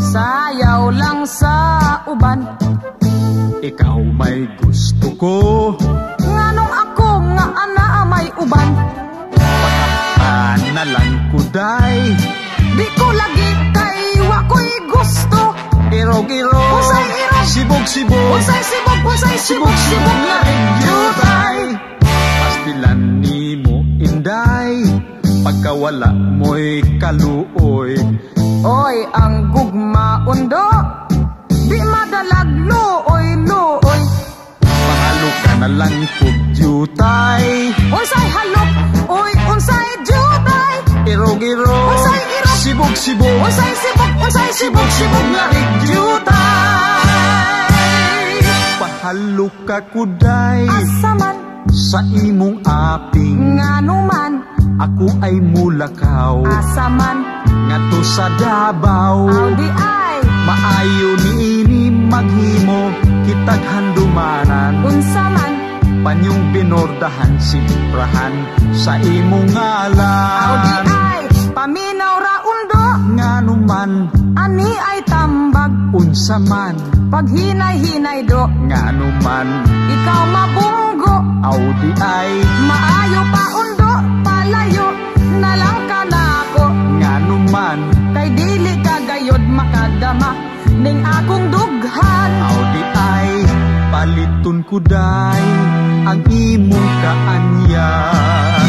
Sayaw lang sa uban. Ikaw may gusto ko. Nganong ako nga ana may uban. Pakapaan na lang ko day. Di ko lagi kay wako'y gusto. Irog-irog, usay irog, sibog-sibog, usay sibog, usay sibog-sibog nga rinyo tay. Pastilan ni mo inday, pagkawala mo'y kaluoy. Oy, ang gugma undo, di madalag luoy-luoy. Mahalo ka na lang kudyutay. Unsay halok, oy, unsay jutay. Irog-irog, unsay irog, sibog-sibog, unsay sibog-sibog nga rigyutay. Pahalo ka kuday, asaman sa imong aping. Nganuman ako ay mulakaw, asaman ngadto sa Davao. Audi ay maayo niini maghimo kitag handumanan. Unsaman panyong binordahan simprahan sa imong ngalan. Audi ay paminaw ra undo. Nganuman ani ay tambag. Unsaman paghinay-hinay do. Nganuman ikaw mabunggo. Audi ay maayo pa undo. Palayo na lang ka na ako. Nganuman kay dili ka gayod makadama ning akong dughan. Audi ay paliton ko day ang imong kaanyan.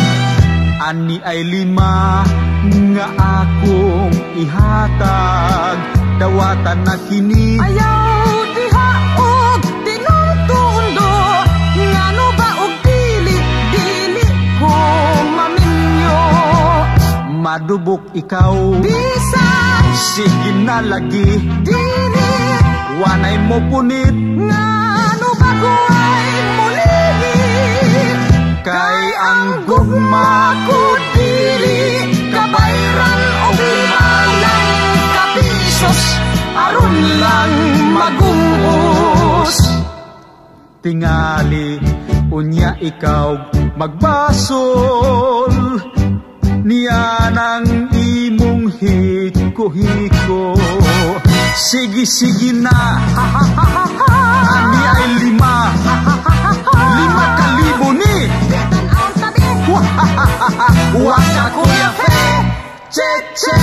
Ani ay 5 nga akong ihatag. Dawatan na kini ayaw diha og tinungtundo. Ngano ba og dili ko maminyo. madubok ikaw bisan sige na lagi dili wanay mo punit ngano ba ko ay muli. Kay ang gugma ko dili kabayran o malang kapisos aron lang magungos. Tingali unya ikaw magbasol niya ng imong hiko-hiko. Sige na ani ay 5,000 ni waka kuya fe che che.